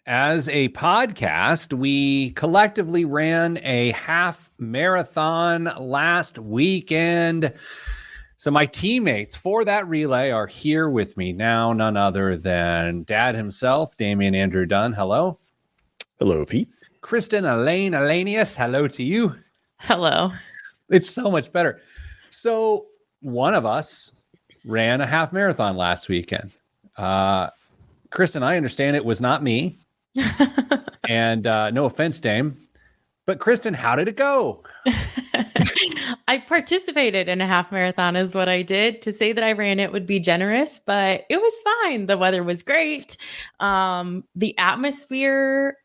As a podcast, we collectively ran a half marathon last weekend. So my teammates for that relay are here with me now, none other than Dad himself, Damian Andrew Dunn. Hello. Hello, Pete. Kristen Elanius. Hello to you. Hello. It's so much better. So one of us ran a half marathon last weekend. Kristen, I understand it was not me. And no offense, Dame, but Kristen, how did it go? I participated in a half marathon is what I did. To say that I ran it would be generous, but it was fine. The weather was great. The atmosphere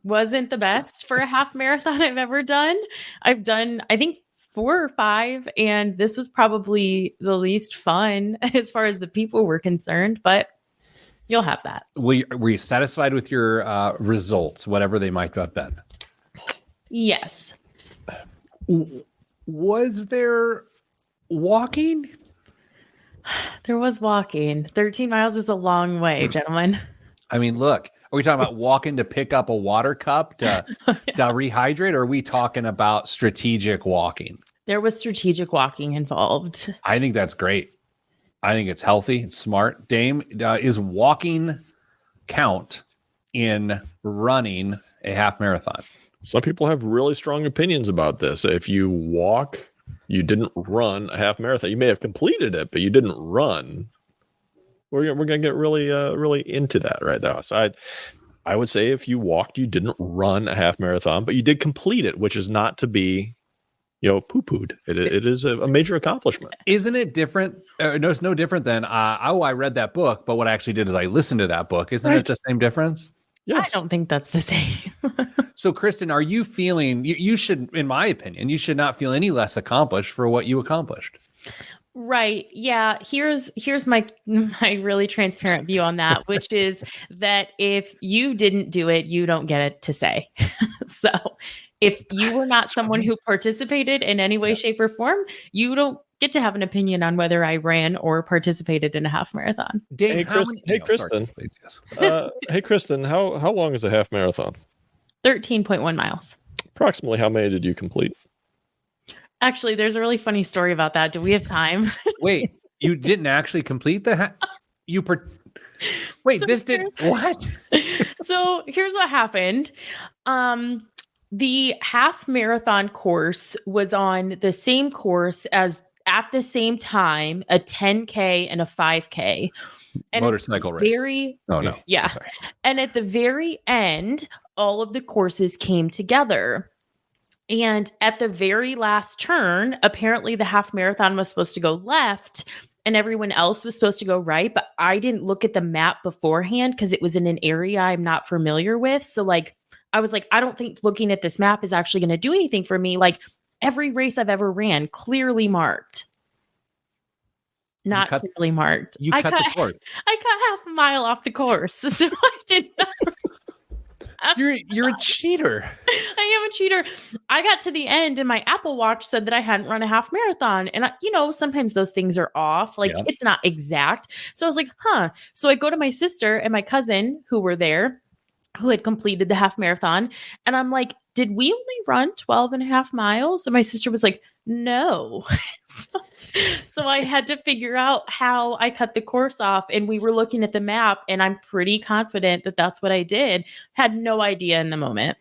wasn't the best for a half marathon I've ever done. I've done, I think, 4 or 5, and this was probably the least fun as far as the people were concerned, but you'll have that. Were you satisfied with your results, whatever they might have been? Yes. Was there walking? There was walking. 13 miles is a long way, gentlemen. I mean, look, are we talking about walking to pick up a water cup to rehydrate, or are we talking about strategic walking? There was strategic walking involved. I think that's great. I think it's healthy. It's smart. Dame, is walking count in running a half marathon? Some people have really strong opinions about this. If you walk, you didn't run a half marathon. You may have completed it, but you didn't run. We're going to get really into that right now. So I would say if you walked, you didn't run a half marathon, but you did complete it, which is not to be, poo-pooed. It is a major accomplishment. Isn't it different? No, it's no different than, I read that book, but what I actually did is I listened to that book. Isn't it the same difference? Yes. I don't think that's the same. So, Kristen, are you feeling, you should, in my opinion, you should not feel any less accomplished for what you accomplished? Right. Yeah. Here's my really transparent view on that, which is that if you didn't do it, you don't get it to say. So if you were not someone who participated in any way, shape, or form, you don't get to have an opinion on whether I ran or participated in a half marathon. Hey, Kristen. Hey, Kristen, how long is a half marathon? 13.1 miles. Approximately how many did you complete? Actually, there's a really funny story about that. Do we have time? Wait, you didn't actually complete the what? So here's what happened. The half marathon course was on the same course as at the same time a 10K and a 5K. And motorcycle race. Yeah. And at the very end, all of the courses came together. And at the very last turn, apparently the half marathon was supposed to go left and everyone else was supposed to go right. But I didn't look at the map beforehand because it was in an area I'm not familiar with. So I was like, I don't think looking at this map is actually going to do anything for me. Like every race I've ever ran, clearly marked. Not clearly marked. You cut the course. I cut half a mile off the course. So I did not. You're a cheater. I am a cheater. I got to the end and my Apple Watch said that I hadn't run a half marathon. And sometimes those things are off. It's not exact. So I was like, So I go to my sister and my cousin who were there, who had completed the half marathon. And I'm like, did we only run 12 and a half miles? And my sister was like, no. So I had to figure out how I cut the course off, and we were looking at the map, and I'm pretty confident that that's what I did. Had no idea in the moment.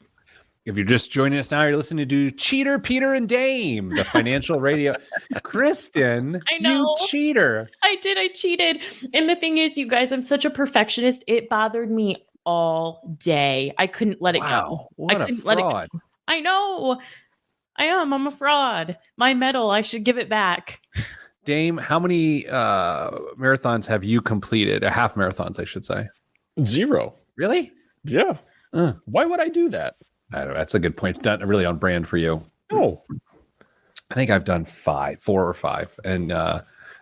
If you're just joining us now, you're listening to Cheater, Peter, and Dame, the financial radio. Kristen, I know. You cheater. I cheated. And the thing is, you guys, I'm such a perfectionist. It bothered me all day. I couldn't let it go. What I couldn't a fraud. let it go. I know. I am. I'm a fraud. My medal, I should give it back. Dame, how many marathons have you completed? Half marathons, I should say. 0. Really? Yeah. Why would I do that? I don't know. That's a good point. Not really on brand for you. No. I think I've done 4 or 5, and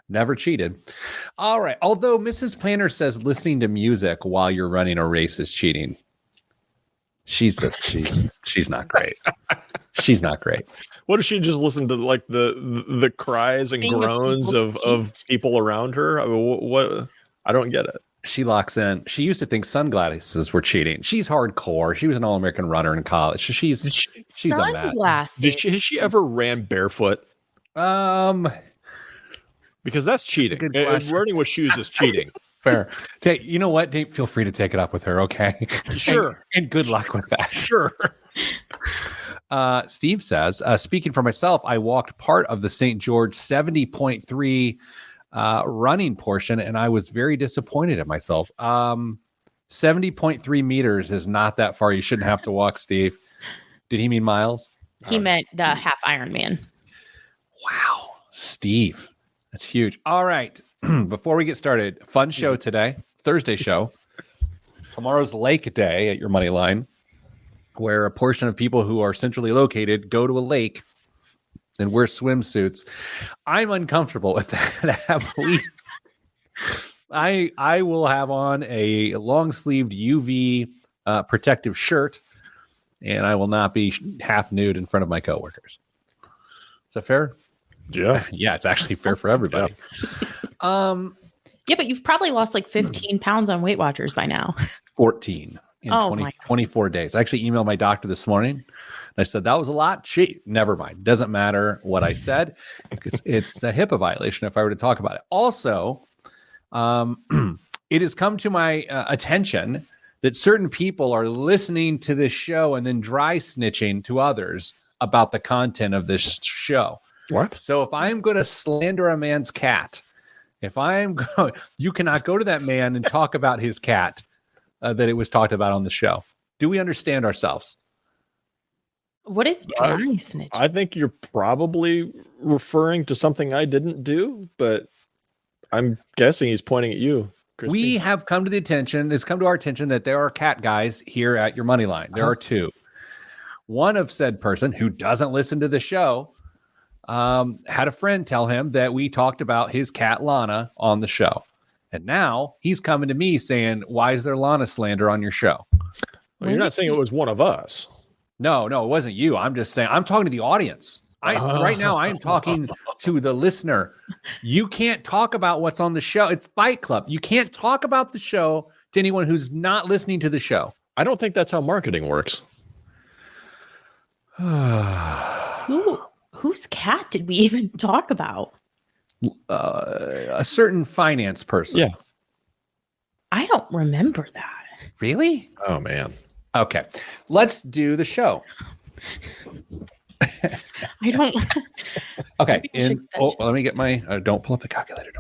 never cheated. All right. Although Mrs. Planner says listening to music while you're running a race is cheating. She's not great. She's not great. What if she just listened to like the cries and groans of people around her? I mean, what? I don't get it. she locks in. She used to think sunglasses were cheating. She's hardcore. She was an All-American runner in college. She's a mess. Has she ever ran barefoot? Because that's cheating. Running with shoes is cheating. Fair. Okay, you know what? Feel free to take it up with her, okay? Sure. And good luck with that. Sure. Steve says, speaking for myself, I walked part of the St. George 70.3 running portion, and I was very disappointed at myself. 70.3 meters is not that far. You shouldn't have to walk, Steve. Did he mean miles? He meant the half Ironman. Wow, Steve. That's huge. All right. Before we get started, fun show today, Thursday show. Tomorrow's Lake Day at your money line, where a portion of people who are centrally located go to a lake and wear swimsuits. I'm uncomfortable with that. I will have on a long-sleeved UV protective shirt, and I will not be half nude in front of my coworkers. Is that fair? Yeah. Yeah, it's actually fair for everybody. Yeah, but you've probably lost like 15 pounds on Weight Watchers by now. 14 in 24 days. I actually emailed my doctor this morning. And I said, that was a lot. Never mind. Doesn't matter what I said. It's a HIPAA violation if I were to talk about it. Also, it has come to my attention that certain people are listening to this show and then dry snitching to others about the content of this show. What? So if I'm going to slander a man's cat, you cannot go to that man and talk about his cat that it was talked about on the show. Do we understand ourselves? What is dry snitch? I think you're probably referring to something I didn't do, but I'm guessing he's pointing at you, Kristen. We have come to it's come to our attention that there are cat guys here at your money line. There are two. One of said person who doesn't listen to the show had a friend tell him that we talked about his cat Lana on the show. And now he's coming to me saying, why is there Lana slander on your show? Well, you're not saying it was one of us. No, it wasn't you. I'm just saying, I'm talking to the audience. Right now, I am talking to the listener. You can't talk about what's on the show. It's Fight Club. You can't talk about the show to anyone who's not listening to the show. I don't think that's how marketing works. Whose cat did we even talk about? A certain finance person. Yeah. I don't remember that. Really? Oh, man. Okay. Let's do the show. I don't. Okay. Let me get my. Don't pull up the calculator.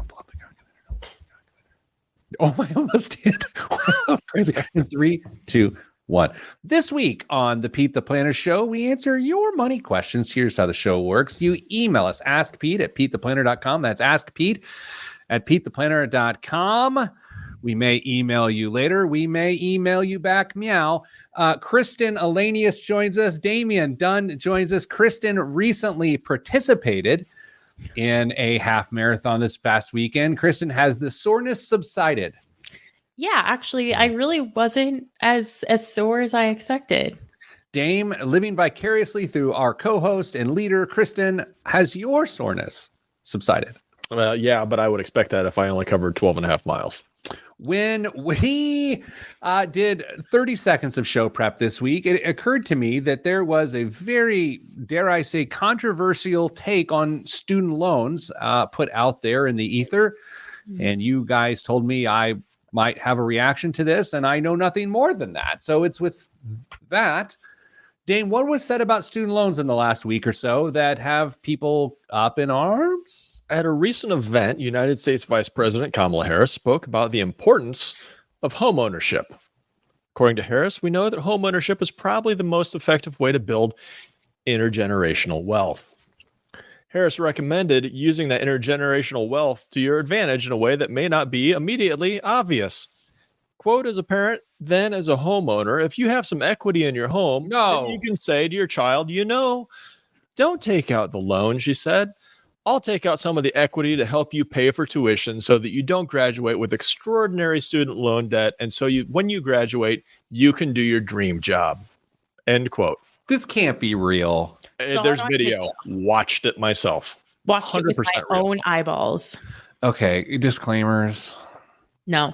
Oh, I almost did. That was crazy. In 3, 2, 1. This week on the Pete the Planner Show, we answer your money questions. Here's how the show works. You email us, askpete@petetheplanner.com. That's askpete@petetheplanner.com. We may email you later. We may email you back. Meow. Kristen Elanius joins us. Damian Dunn joins us. Kristen recently participated in a half marathon this past weekend. Kristen, has the soreness subsided? Yeah, actually, I really wasn't as sore as I expected. Dame, living vicariously through our co-host and leader, Kristen, has your soreness subsided? Yeah, but I would expect that if I only covered 12 and a half miles. When we did 30 seconds of show prep this week, it occurred to me that there was a very, dare I say, controversial take on student loans put out there in the ether. And you guys told me I might have a reaction to this, and I know nothing more than that. So it's with that. Dane, what was said about student loans in the last week or so that have people up in arms? At a recent event, United States Vice President Kamala Harris spoke about the importance of homeownership. According to Harris, we know that homeownership is probably the most effective way to build intergenerational wealth. Harris recommended using that intergenerational wealth to your advantage in a way that may not be immediately obvious. Quote, as a parent, then as a homeowner, if you have some equity in your home, then you can say to your child, don't take out the loan, she said. I'll take out some of the equity to help you pay for tuition so that you don't graduate with extraordinary student loan debt. And so when you graduate, you can do your dream job. End quote. This can't be real. There's video. Watched it myself. Watched it with my own eyeballs. Okay. Disclaimers. No.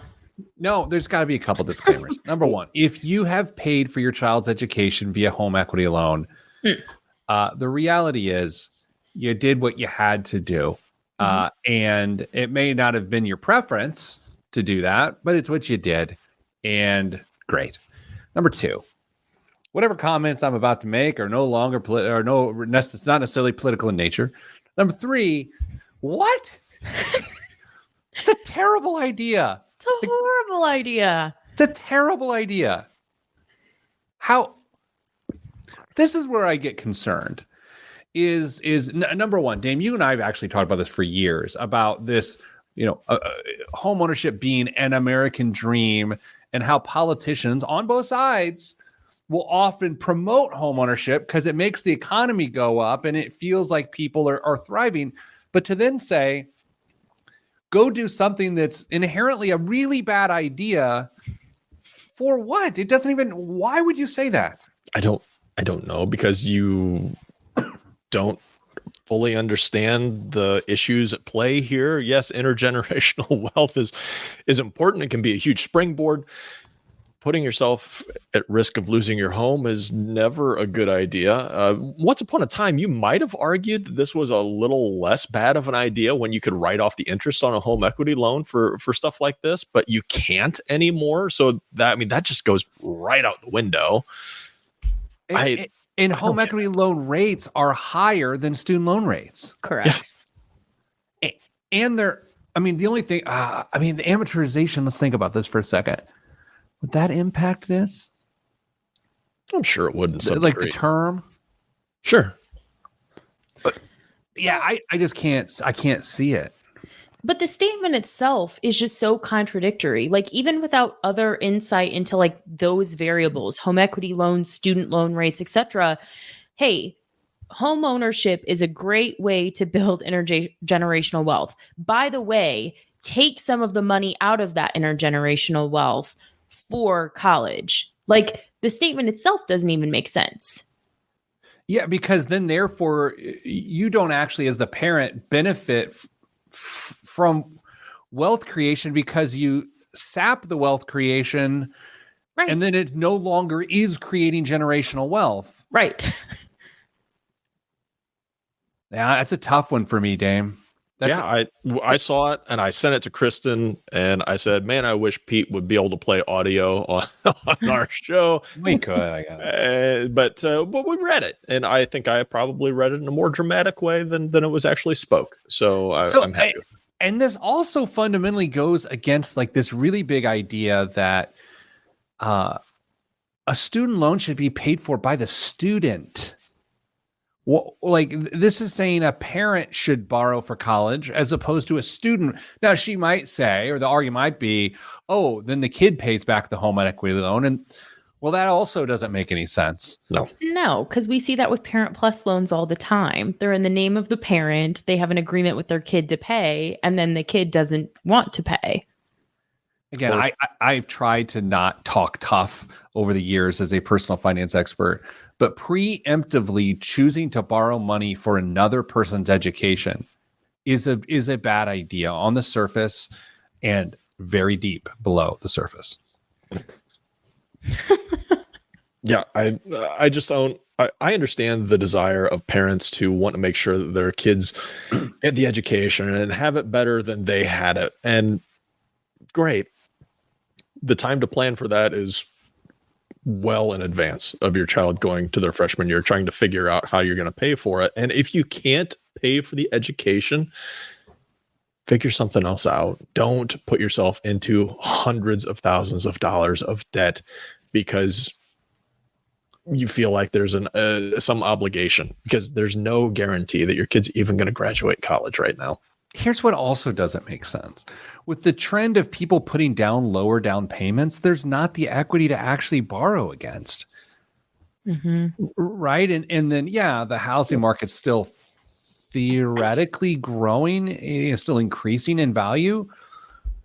No, there's got to be a couple disclaimers. Number one, if you have paid for your child's education via home equity loan, the reality is you did what you had to do. And it may not have been your preference to do that, but it's what you did. And great. Number two, whatever comments I'm about to make are no longer it's not necessarily political in nature. Number three, what? It's a terrible idea. It's a horrible idea. It's a terrible idea. This is where I get concerned. Is number one, Dame, you and I have actually talked about this for years, about this, home ownership being an American dream, and how politicians on both sides will often promote home ownership because it makes the economy go up and it feels like people are thriving. But to then say, go do something that's inherently a really bad idea, for what? It doesn't even, why would you say that? I don't know, because you don't fully understand the issues at play here. Yes, intergenerational wealth is important. It can be a huge springboard. Putting yourself at risk of losing your home is never a good idea. Once upon a time, you might have argued that this was a little less bad of an idea when you could write off the interest on a home equity loan for stuff like this, but you can't anymore. So that just goes right out the window. And home equity loan rates are higher than student loan rates. Correct. Yeah. And the only thing, the amortization, let's think about this for a second. Would that impact this? I'm sure it would in some like degree. The term? Sure. But yeah, I just can't see it. But the statement itself is just so contradictory. Like, even without other insight into like those variables, home equity loans, student loan rates, etc. Hey, home ownership is a great way to build intergenerational wealth. By the way, take some of the money out of that intergenerational wealth for college. Like, the statement itself doesn't even make sense. Yeah, because then therefore you don't actually, as the parent, benefit from wealth creation, because you sap the wealth creation, right? And then it no longer is creating generational wealth. Right. Yeah, that's a tough one for me, Dame. I saw it and I sent it to Kristen and I said, man, I wish Pete would be able to play audio on our show. We could, I guess. But we read it, and I think I probably read it in a more dramatic way than it was actually spoke. So I'm happy with it. And this also fundamentally goes against like this really big idea that a student loan should be paid for by the student. Well, like, this is saying a parent should borrow for college as opposed to a student. Now, she might say, or the argument might be, oh, then the kid pays back the home equity loan. And well, that also doesn't make any sense. No, because we see that with Parent Plus loans all the time. They're in the name of the parent. They have an agreement with their kid to pay, and then the kid doesn't want to pay. Again, I've tried to not talk tough over the years as a personal finance expert, but preemptively choosing to borrow money for another person's education is a bad idea on the surface and very deep below the surface. Yeah, I just don't. I understand the desire of parents to want to make sure that their kids get the education and have it better than they had it. And great. The time to plan for that is well in advance of your child going to their freshman year, trying to figure out how you're going to pay for it. And if you can't pay for the education, figure something else out. Don't put yourself into hundreds of thousands of dollars of debt because you feel like there's some obligation, because there's no guarantee that your kid's even going to graduate college right now. Here's what also doesn't make sense. With the trend of people putting down lower down payments, there's not the equity to actually borrow against. Mm-hmm. Right? And then, yeah, the housing market's still theoretically growing, it's still increasing in value.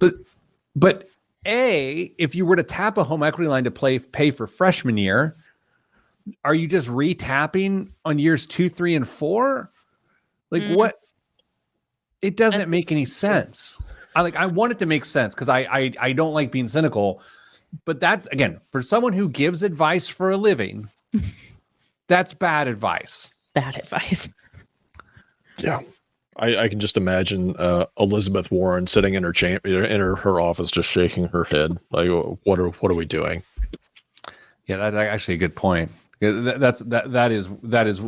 But if you were to tap a home equity line to pay for freshman year, are you just re-tapping on years 2, 3, and 4? Like what? It doesn't make any sense. I want it to make sense because I don't like being cynical, but that's, again, for someone who gives advice for a living, that's bad advice. Bad advice. Yeah. I can just imagine Elizabeth Warren sitting in her chamber, in her office, just shaking her head like, "What are we doing?" Yeah, that's actually a good point. That is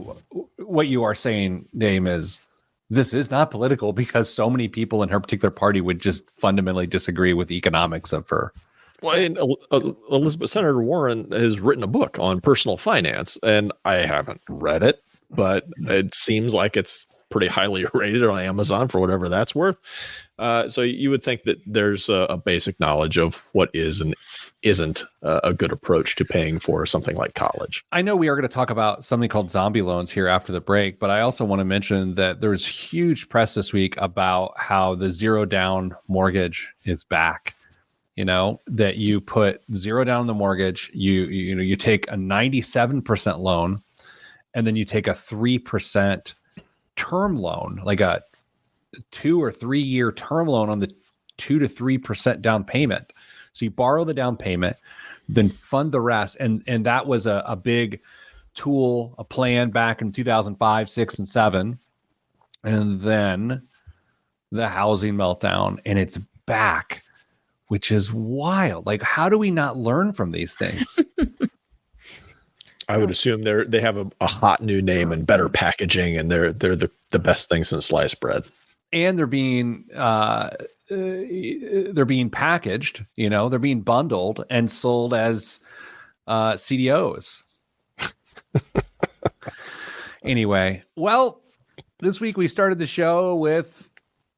what you are saying, Dame. Is this is not political because so many people in her particular party would just fundamentally disagree with the economics of her. Well, and Senator Warren has written a book on personal finance, and I haven't read it, but it seems like it's pretty highly rated on Amazon for whatever that's worth. So you would think that there's a basic knowledge of what is and isn't a good approach to paying for something like college. I know we are going to talk about something called zombie loans here after the break, but I also want to mention that there's huge press this week about how the zero down mortgage is back. You know, that you put zero down on the mortgage, you take a 97% loan, and then you take a 3% term loan, like a 2 or 3 year term loan on the 2 to 3% down payment. So you borrow the down payment, then fund the rest. And that was a big tool, a plan back in 2005, 6, and 7. And then the housing meltdown, and it's back, which is wild. Like, how do we not learn from these things? I would assume they have a hot new name and better packaging, and they're the best thing since sliced bread. And they're being packaged, you know, they're being bundled and sold as CDOs. Anyway, well, this week we started the show with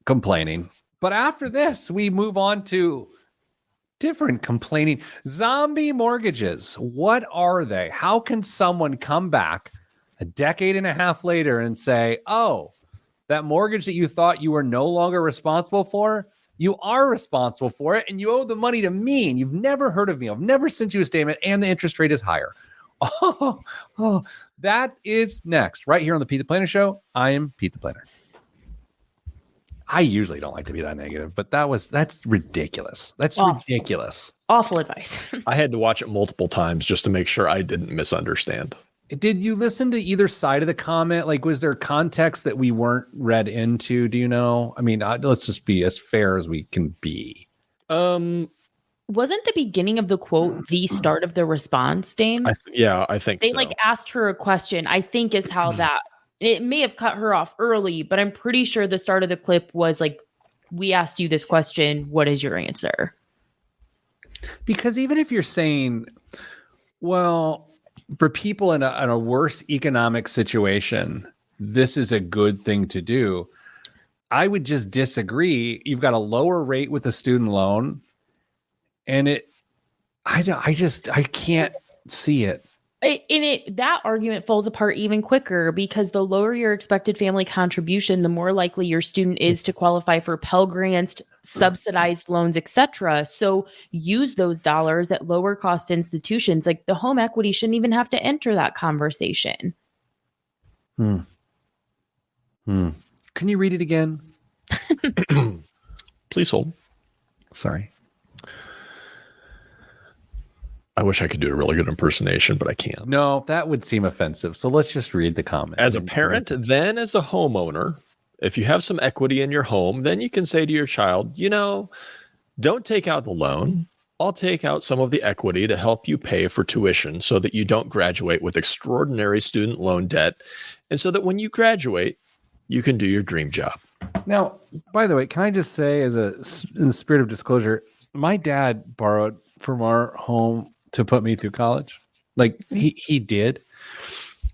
complaining, but after this we move on to different complaining. Zombie mortgages. What are they? How can someone come back a decade and a half later and say, oh, that mortgage that you thought you were no longer responsible for, you are responsible for it, and you owe the money to me, and you've never heard of me. I've never sent you a statement, and the interest rate is higher. Oh, that is next, right here on the Pete the Planner Show. I am Pete the Planner. I usually don't like to be that negative, but that's ridiculous. That's ridiculous. Awful advice. I had to watch it multiple times just to make sure I didn't misunderstand. Did you listen to either side of the comment? Like, was there context that we weren't read into? Do you know? I mean, let's just be as fair as we can be. Wasn't the beginning of the quote the start of the response, Dame? I think they so. Asked her a question, I think is how that, it may have cut her off early, but I'm pretty sure the start of the clip was like, we asked you this question. What is your answer? Because even if you're saying, well, for people in a worse economic situation, this is a good thing to do, I would just disagree. You've got a lower rate with the student loan, and I can't see it. That argument falls apart even quicker because the lower your expected family contribution, the more likely your student is to qualify for Pell Grants, subsidized loans, etc. So use those dollars at lower cost institutions. Like the home equity shouldn't even have to enter that conversation. Can you read it again? Please hold. Sorry. I wish I could do a really good impersonation, but I can't. No, that would seem offensive. So let's just read the comment. As a parent, then as a homeowner, if you have some equity in your home, then you can say to your child, don't take out the loan. I'll take out some of the equity to help you pay for tuition so that you don't graduate with extraordinary student loan debt. And so that when you graduate, you can do your dream job. Now, by the way, can I just say, in the spirit of disclosure, my dad borrowed from our home to put me through college. Like he did.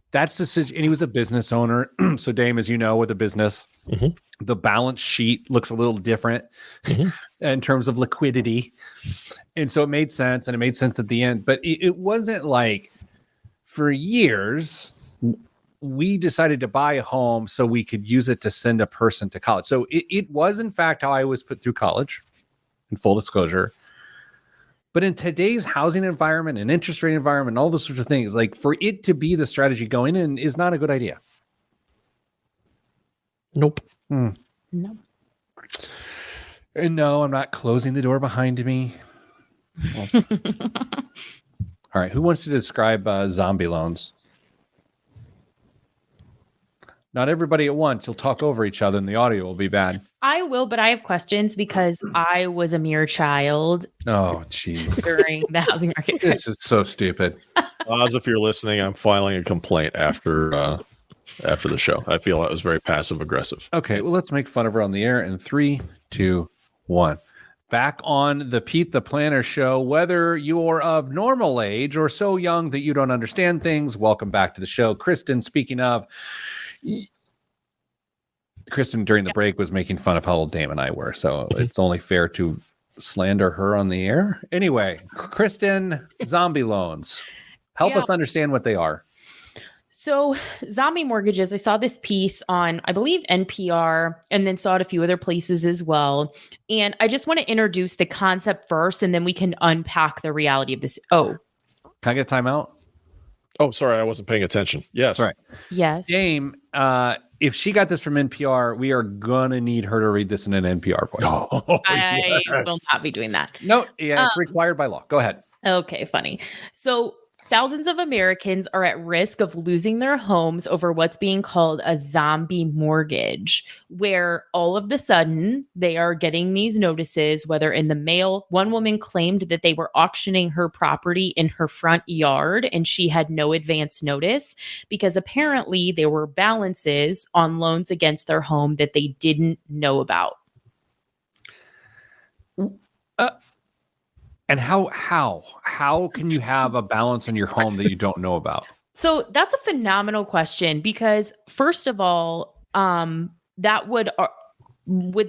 That's the situation. And he was a business owner. So Dame, as you know, with a business, the balance sheet looks a little different in terms of liquidity. And so it made sense, and it made sense at the end. But it wasn't like for years we decided to buy a home so we could use it to send a person to college. So it was, in fact, how I was put through college, in full disclosure. But in today's housing environment and interest rate environment, and all those sorts of things, like for it to be the strategy going in is not a good idea. Nope. No. And no, I'm not closing the door behind me. All right. Who wants to describe zombie loans? Not everybody at once. You'll talk over each other and the audio will be bad. I will, but I have questions because I was a mere child. Oh, jeez. During the housing market. This is so stupid. As if you're listening, I'm filing a complaint after the show. I feel that was very passive aggressive. Okay, well, let's make fun of her on the air in 3, 2, 1. Back on the Pete the Planner show. Whether you're of normal age or so young that you don't understand things, welcome back to the show. Kristen, speaking of, Kristen during the break was making fun of how old Dame and I were, so it's only fair to slander her on the air. Anyway, Kristen, zombie loans. Help us understand what they are. So zombie mortgages, I saw this piece on, I believe, NPR, and then saw it a few other places as well. And I just want to introduce the concept first, and then we can unpack the reality of this. Oh. Can I get a timeout? Oh, sorry, I wasn't paying attention. Yes. Right. Yes. Dame, if she got this from NPR, we are going to need her to read this in an NPR voice. Oh, I will not be doing that. No, yeah, it's required by law. Go ahead. Okay, funny. So thousands of Americans are at risk of losing their homes over what's being called a zombie mortgage, where all of the sudden they are getting these notices, whether in the mail. One woman claimed that they were auctioning her property in her front yard and she had no advance notice because apparently there were balances on loans against their home that they didn't know about. And how can you have a balance in your home that you don't know about? So that's a phenomenal question because first of all, that would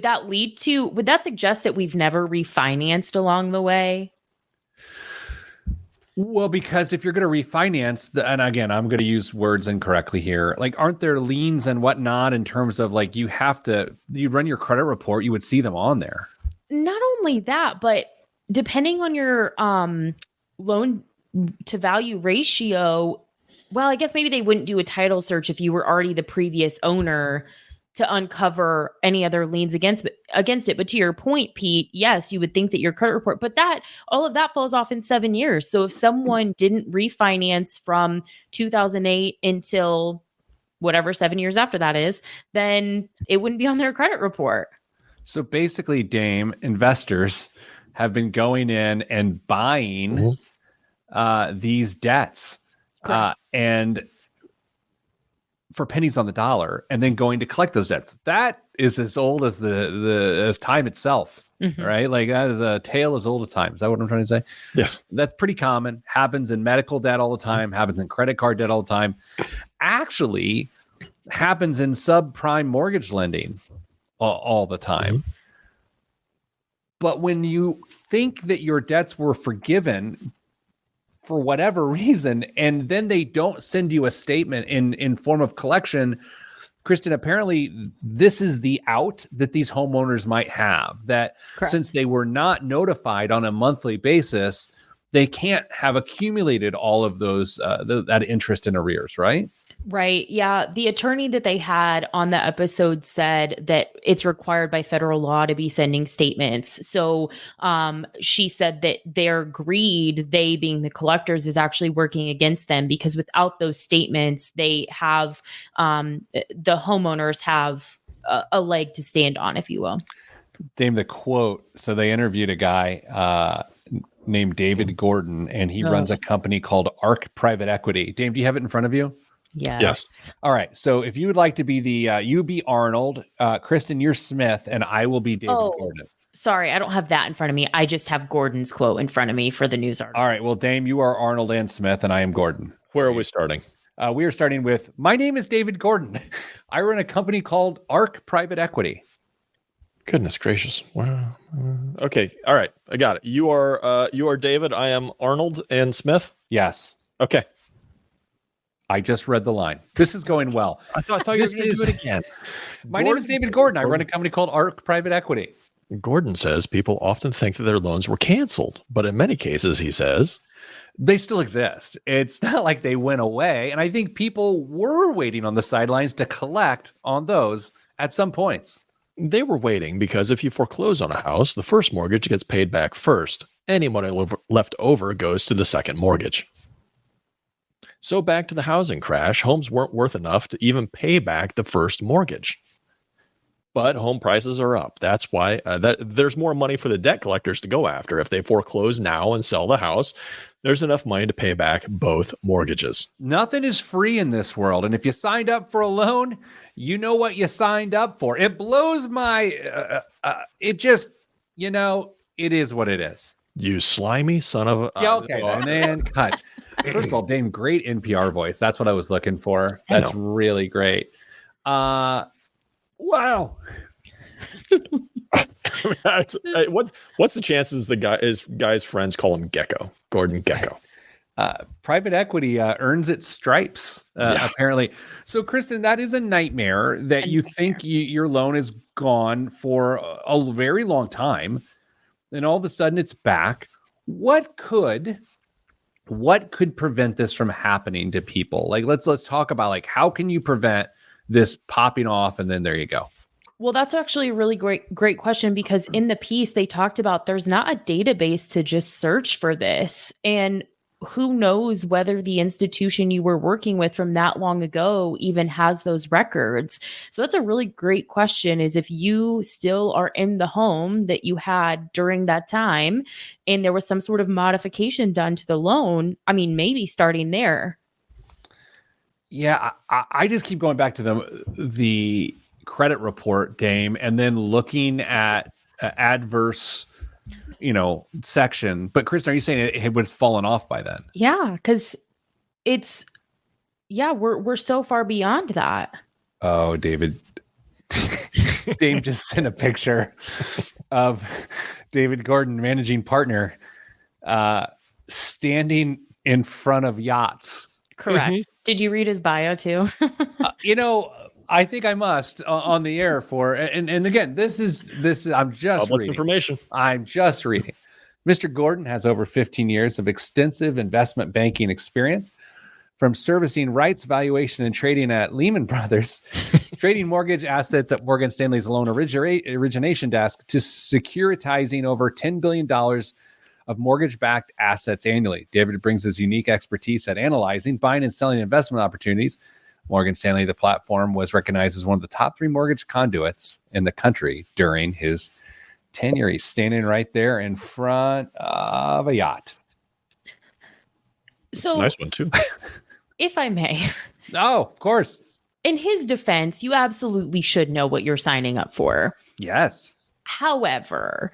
that suggest that we've never refinanced along the way? Well, because if you're going to refinance, and again, I'm going to use words incorrectly here, like aren't there liens and whatnot in terms of like you run your credit report, you would see them on there. Not only that, but depending on your loan to value ratio, well, I guess maybe they wouldn't do a title search if you were already the previous owner to uncover any other liens against it. But to your point, Pete, yes, you would think that your credit report, but all of that falls off in 7 years. So if someone didn't refinance from 2008 until whatever 7 years after that is, then it wouldn't be on their credit report. So basically, Dame, investors have been going in and buying these debts and for pennies on the dollar, and then going to collect those debts. That is as old as as time itself, right? Like that is a tale as old as time. Is that what I'm trying to say? Yes. That's pretty common. Happens in medical debt all the time. Happens in credit card debt all the time. Actually, happens in subprime mortgage lending all the time. But when you think that your debts were forgiven for whatever reason, and then they don't send you a statement in form of collection, Kristen, apparently this is the out that these homeowners might have, that Correct. Since they were not notified on a monthly basis, they can't have accumulated all of those that interest in arrears, right? Right. Yeah. The attorney that they had on the episode said that it's required by federal law to be sending statements. So she said that their greed, they being the collectors, is actually working against them because without those statements, they have the homeowners have a leg to stand on, if you will. Dame, the quote. So they interviewed a guy named David Gordon, and he runs a company called ARC Private Equity. Dame, do you have it in front of you? Yes. All right. So if you would like to be you be Arnold, Kristen, you're Smith, and I will be David Gordon. Sorry, I don't have that in front of me. I just have Gordon's quote in front of me for the news article. All right. Well, Dame, you are Arnold and Smith, and I am Gordon. Where are we starting? We are starting with, my name is David Gordon. I run a company called ARC Private Equity. Goodness gracious. Wow. Okay. All right. I got it. You are David. I am Arnold and Smith. Yes. Okay. I just read the line. This is going well. I thought you were going to do it again. My name is David Gordon. I run a company called ARC Private Equity. Gordon says people often think that their loans were canceled, but in many cases, he says, they still exist. It's not like they went away. And I think people were waiting on the sidelines to collect on those at some points. They were waiting because if you foreclose on a house, the first mortgage gets paid back first. Any money left over goes to the second mortgage. So back to the housing crash, homes weren't worth enough to even pay back the first mortgage. But home prices are up. That's why there's more money for the debt collectors to go after. If they foreclose now and sell the house, there's enough money to pay back both mortgages. Nothing is free in this world. And if you signed up for a loan, you know what you signed up for. It blows my, it just, it is what it is. You slimy son of a... Yeah, okay, man, cut. First of all, Dame, great NPR voice. That's what I was looking for. That's really great. Wow. What's the chances his guy's friends call him Gecko, Gordon Gecko? Private equity earns its stripes, apparently. So, Kristen, that is a nightmare that you think your loan is gone for a very long time, and all of a sudden it's back. What could prevent this from happening to people? Like, let's talk about, like, how can you prevent this popping off, and then there you go. Well, that's actually a really great question, because in the piece they talked about there's not a database to just search for this. And who knows whether the institution you were working with from that long ago even has those records. So that's a really great question, is if you still are in the home that you had during that time and there was some sort of modification done to the loan, I mean, maybe starting there. Yeah, I just keep going back to the credit report, Dame, and then looking at adverse section. But Kristen, are you saying it would have fallen off by then? Yeah, because we're so far beyond that. Oh, David. Dame just sent a picture of David Gordon, managing partner, standing in front of yachts. Correct. Mm-hmm. Did you read his bio too? I think I must on the air and again, this is I'm just public reading information. I'm just reading. Mr. Gordon has over 15 years of extensive investment banking experience, from servicing rights valuation and trading at Lehman Brothers, trading mortgage assets at Morgan Stanley's loan origination desk, to securitizing over $10 billion of mortgage-backed assets annually. David brings his unique expertise at analyzing, buying, and selling investment opportunities. Morgan Stanley, the platform, was recognized as one of the top 3 mortgage conduits in the country during his tenure. He's standing right there in front of a yacht. So nice one too. If I may. Oh, of course. In his defense, you absolutely should know what you're signing up for. Yes. However,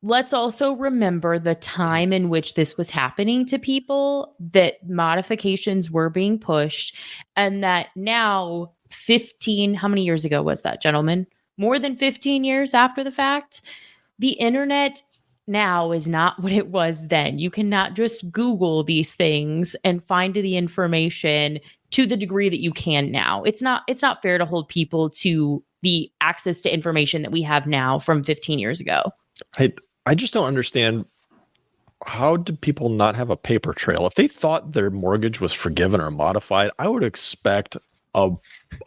let's also remember the time in which this was happening to people, that modifications were being pushed, and that now 15, how many years ago was that, gentlemen? More than 15 years after the fact, the internet now is not what it was then. You cannot just Google these things and find the information to the degree that you can now. It's not fair to hold people to the access to information that we have now from 15 years ago. I just don't understand, how did people not have a paper trail? If they thought their mortgage was forgiven or modified, I would expect a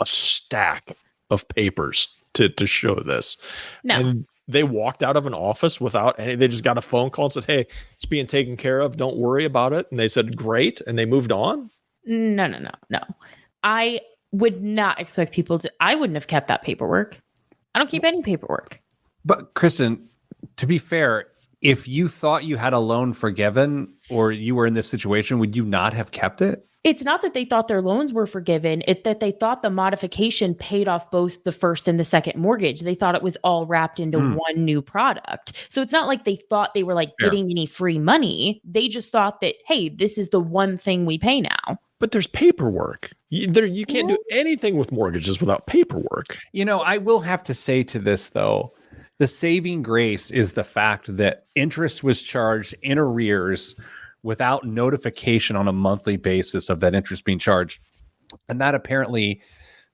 stack of papers to show this. No. And they walked out of an office without any, they just got a phone call and said, hey, it's being taken care of. Don't worry about it. And they said, great. And they moved on. No. I would not expect people to, I wouldn't have kept that paperwork. I don't keep any paperwork. But Kristen, to be fair, if you thought you had a loan forgiven or you were in this situation, would you not have kept it? It's not that they thought their loans were forgiven. It's that they thought the modification paid off both the first and the second mortgage. They thought it was all wrapped into one new product. So it's not like they thought they were getting any free money. They just thought that, hey, this is the one thing we pay now. But there's paperwork. You can't do anything with mortgages without paperwork. I will have to say to this, though, the saving grace is the fact that interest was charged in arrears without notification on a monthly basis of that interest being charged. And that apparently,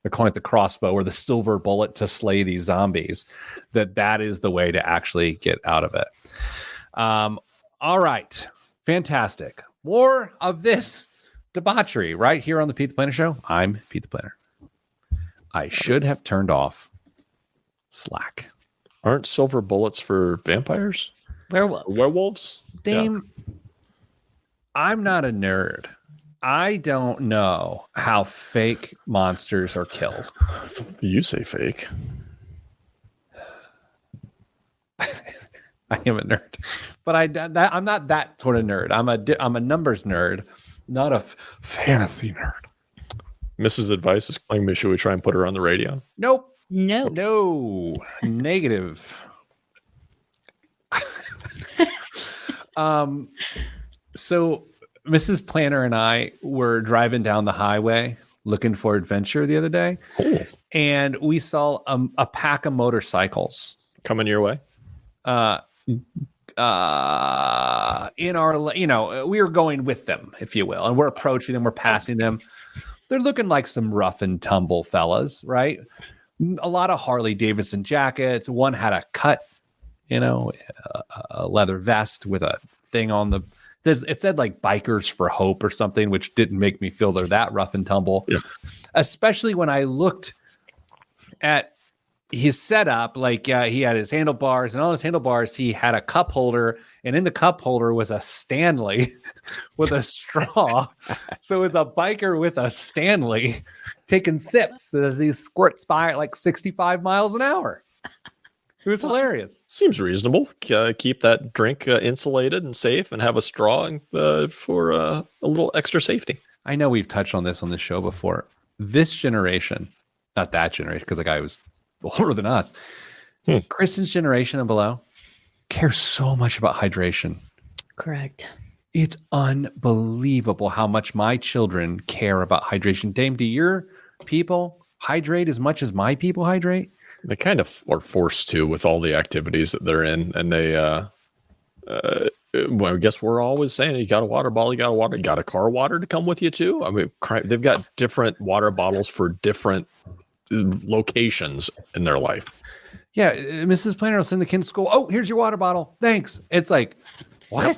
they're calling it the crossbow or the silver bullet to slay these zombies, that is the way to actually get out of it. All right. Fantastic. More of this debauchery right here on the Pete the Planner Show. I'm Pete the Planner. I should have turned off slack. Aren't silver bullets for vampires? Werewolves? Dame, I'm not a nerd. I don't know how fake monsters are killed. You say fake. I am a nerd, but I'm not that sort of nerd. I'm a numbers nerd, not a fantasy nerd. Mrs. Advice is calling me. Should we try and put her on the radio? Nope. No. Negative. So Mrs. Planner and I were driving down the highway looking for adventure the other day, and we saw a pack of motorcycles coming your way. In our, we were going with them, if you will, and we're approaching them, we're passing them. They're looking like some rough and tumble fellas, right? A lot of Harley Davidson jackets. One had a cut, a leather vest with a thing on the. It said like "Bikers for Hope" or something, which didn't make me feel they're that rough and tumble. Yeah. Especially when I looked at his setup, like he had his handlebars, and on his handlebars he had a cup holder, and in the cup holder was a Stanley with a straw. So it's a biker with a Stanley taking sips as he squirts by at like 65 miles an hour. It was hilarious. Seems reasonable. Keep that drink insulated and safe, and have a straw for a little extra safety. I know we've touched on this on the show before. This generation, not that generation, because the guy was older than us. Kristen's generation and below cares so much about hydration. Correct. It's unbelievable how much my children care about hydration. Dame, do your people hydrate as much as my people hydrate? They kind of are forced to with all the activities that they're in. And they, well, I guess we're always saying, you got a water bottle, you got a car water to come with you too. I mean, they've got different water bottles for different locations in their life. Yeah. Mrs. Planner will send the kids to school. Oh, here's your water bottle. Thanks. It's like, what? Yep.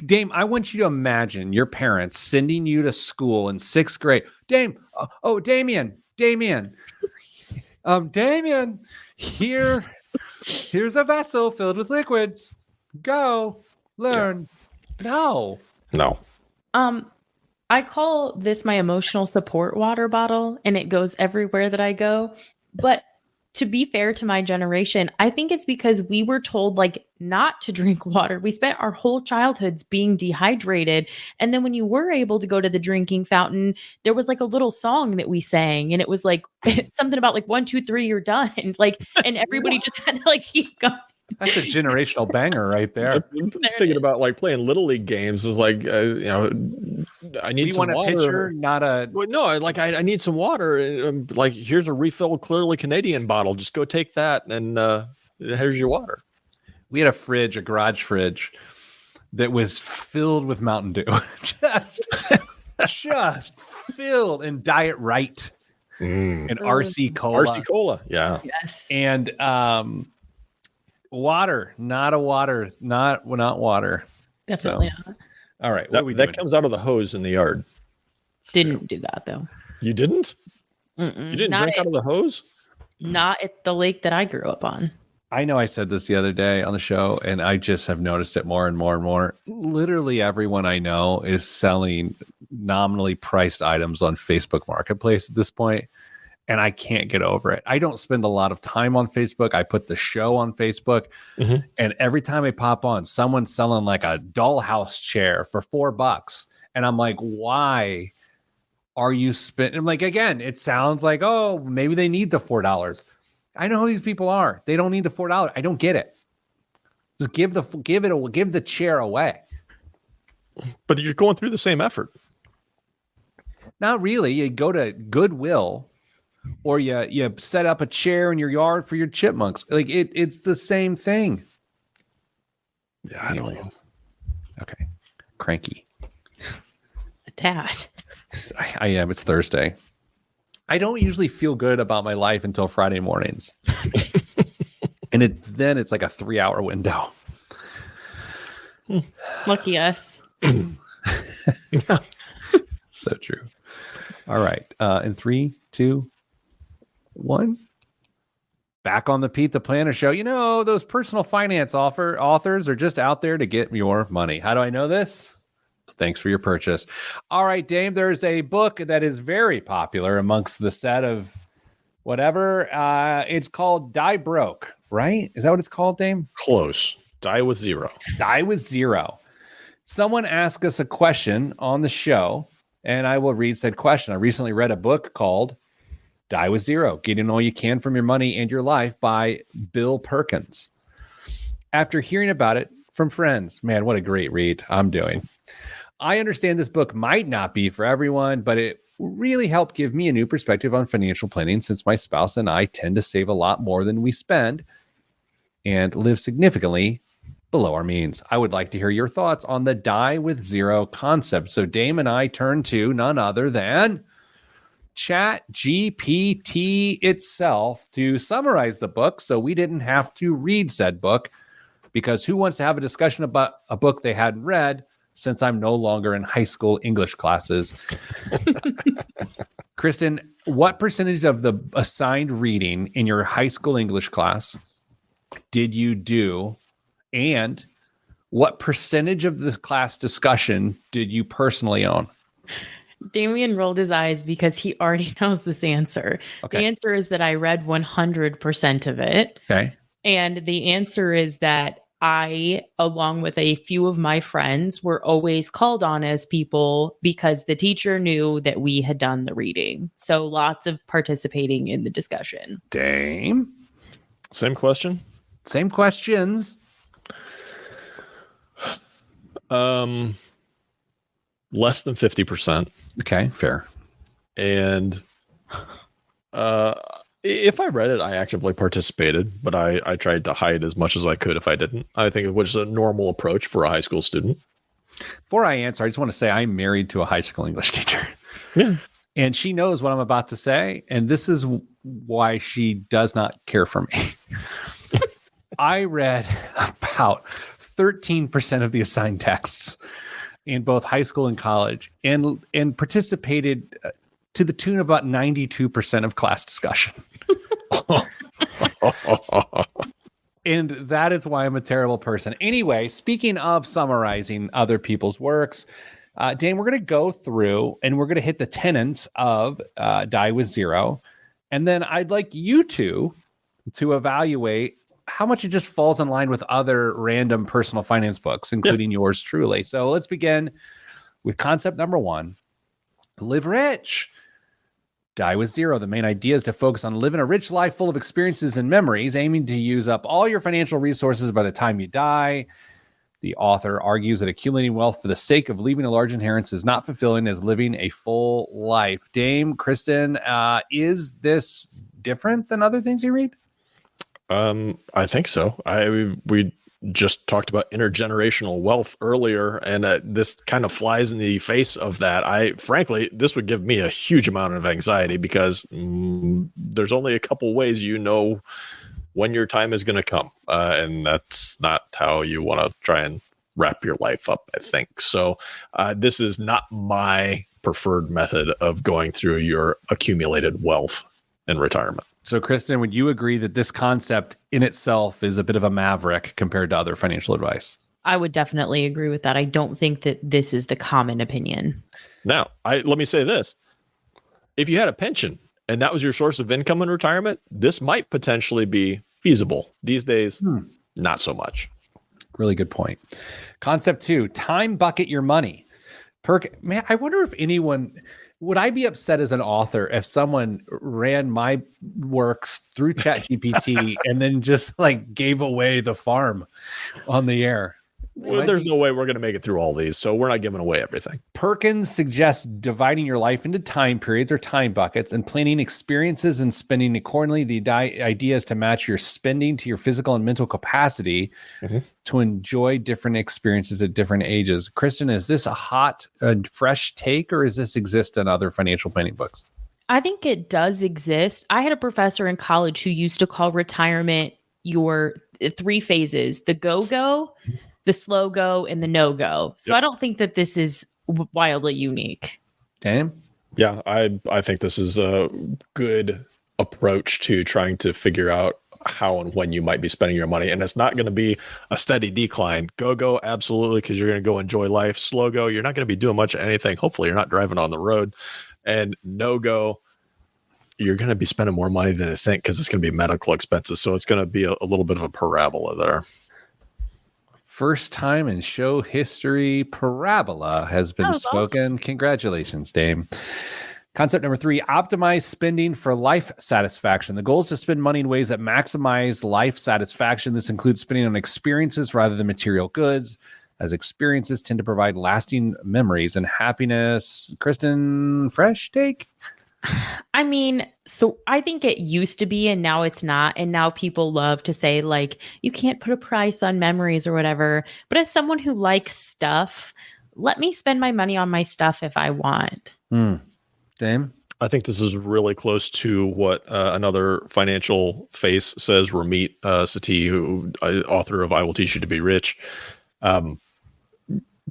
Dame, I want you to imagine your parents sending you to school in 6th grade. Dame, Damien, Damien, here's a vessel filled with liquids. Go learn. Yeah. No. I call this my emotional support water bottle, and it goes everywhere that I go. But to be fair to my generation, I think it's because we were told like not to drink water. We spent our whole childhoods being dehydrated. And then when you were able to go to the drinking fountain, there was like a little song that we sang, and it was like something about like 1, 2, 3, you're done. Like, and everybody just had to like keep going. That's a generational banger right there. I'm thinking about like playing Little League games is like, I need some water. Pitcher, not a. Well, no, I need some water. Like, here's a refilled, clearly Canadian bottle. Just go take that, and here's your water. We had a garage fridge that was filled with Mountain Dew, just filled, and Diet Right, and RC Cola. RC Cola, yeah. Yes. And water, not water. Definitely not. All right. That comes out of the hose in the yard. Didn't do that though. You didn't? Mm-mm. You didn't drink out of the hose? Not at the lake that I grew up on. I know I said this the other day on the show, and I just have noticed it more and more and more. Literally everyone I know is selling nominally priced items on Facebook Marketplace at this point. And I can't get over it. I don't spend a lot of time on Facebook. I put the show on Facebook. Mm-hmm. And every time I pop on, someone's selling like a dollhouse chair for $4. And I'm like, why are you spending? I'm like, again, it sounds like, oh, maybe they need the $4. I know who these people are. They don't need the $4. I don't get it. Just give the chair away. But you're going through the same effort. Not really. You go to Goodwill, or you set up a chair in your yard for your chipmunks. Like it's the same thing. Yeah, I don't know. Okay. Cranky. A tad. I am. It's Thursday. I don't usually feel good about my life until Friday mornings. And then it's like a 3-hour window. Lucky us. So true. All right. In 3, 2, 1. back on the Pete the Planner show. You know, those personal finance authors are just out there to get your money. How do I know this? Thanks for your purchase. All right, Dame, there's a book that is very popular amongst the set of whatever. It's called Die Broke, right? Is that what it's called, Dame? Close. Die with zero. Die with zero. Someone asked us a question on the show, and I will read said question. I recently read a book called Die with Zero, Getting All You Can from Your Money and Your Life by Bill Perkins. After hearing about it from friends, man, what a great read I'm doing. I understand this book might not be for everyone, but it really helped give me a new perspective on financial planning since my spouse and I tend to save a lot more than we spend and live significantly below our means. I would like to hear your thoughts on the Die with Zero concept. So Dame and I turn to none other than ChatGPT itself to summarize the book so we didn't have to read said book, because who wants to have a discussion about a book they hadn't read since I'm no longer in high school English classes? Kristen, what percentage of the assigned reading in your high school English class did you do? And what percentage of the class discussion did you personally own? Damien rolled his eyes because he already knows this answer. Okay. The answer is that I read 100% of it. Okay. And the answer is that I, along with a few of my friends, were always called on as people because the teacher knew that we had done the reading. So lots of participating in the discussion. Dame? Same question? Same questions. Less than 50%. Okay, fair. And if I read it, I actively participated, but I tried to hide as much as I could if I didn't. I think it was a normal approach for a high school student. Before I answer, I just want to say I'm married to a high school English teacher. Yeah. And she knows what I'm about to say, and this is why she does not care for me. I read about 13% of the assigned texts in both high school and college, and participated to the tune of about 92% of class discussion. And that is why I'm a terrible person. Anyway, speaking of summarizing other people's works, Dan, we're going to go through and we're going to hit the tenets of Die with Zero. And then I'd like you to evaluate how much it just falls in line with other random personal finance books, including yours truly. So let's begin with concept number 1, live rich. Die with Zero. The main idea is to focus on living a rich life full of experiences and memories, aiming to use up all your financial resources by the time you die. The author argues that accumulating wealth for the sake of leaving a large inheritance is not fulfilling as living a full life. Dame, Kristen, is this different than other things you read? I think so. We just talked about intergenerational wealth earlier, and this kind of flies in the face of that. Frankly, this would give me a huge amount of anxiety because there's only a couple ways you know when your time is going to come, and that's not how you want to try and wrap your life up, I think. So this is not my preferred method of going through your accumulated wealth in retirement. So, Kristen, would you agree that this concept in itself is a bit of a maverick compared to other financial advice? I would definitely agree with that. I don't think that this is the common opinion. Now, let me say this. If you had a pension and that was your source of income in retirement, this might potentially be feasible. These days, not so much. Really good point. Concept 2, time bucket your money. Man, I wonder if anyone... Would I be upset as an author if someone ran my works through ChatGPT and then just like gave away the farm on the air? Well, there's no way we're going to make it through all these, so we're not giving away everything. Perkins suggests dividing your life into time periods or time buckets and planning experiences and spending accordingly. The idea is to match your spending to your physical and mental capacity to enjoy different experiences at different ages. Kristen, is this a hot, fresh take, or does this exist in other financial planning books? I think it does exist. I had a professor in college who used to call retirement your 3 phases: the go-go, the slow go, and the no go. So I don't think that this is wildly unique. Damn. Yeah, I think this is a good approach to trying to figure out how and when you might be spending your money. And it's not going to be a steady decline. Go, absolutely, because you're going to go enjoy life. Slow go, you're not going to be doing much of anything. Hopefully you're not driving on the road. And no go, you're going to be spending more money than you think because it's going to be medical expenses. So it's going to be a little bit of a parabola there. First time in show history, parabola has been spoken. Awesome. Congratulations, Dame. Concept number 3, optimize spending for life satisfaction. The goal is to spend money in ways that maximize life satisfaction. This includes spending on experiences rather than material goods, as experiences tend to provide lasting memories and happiness. Kristen, fresh take? I mean, so I think it used to be and now it's not. And now people love to say, like, you can't put a price on memories or whatever. But as someone who likes stuff, let me spend my money on my stuff if I want. Dame? I think this is really close to what another financial face says, Ramit Sethi, who author of I Will Teach You to Be Rich.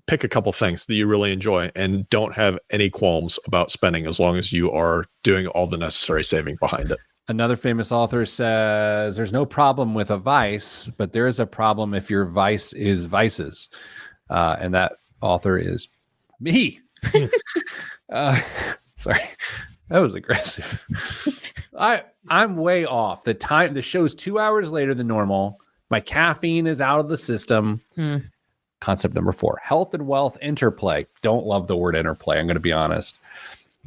Pick a couple things that you really enjoy and don't have any qualms about spending as long as you are doing all the necessary saving behind it. Another famous author says there's no problem with a vice, but there is a problem if your vice is vices. And that author is me. Sorry, that was aggressive. I'm way off. The show's 2 hours later than normal. My caffeine is out of the system. Concept number 4, health and wealth interplay. Don't love the word interplay, I'm going to be honest.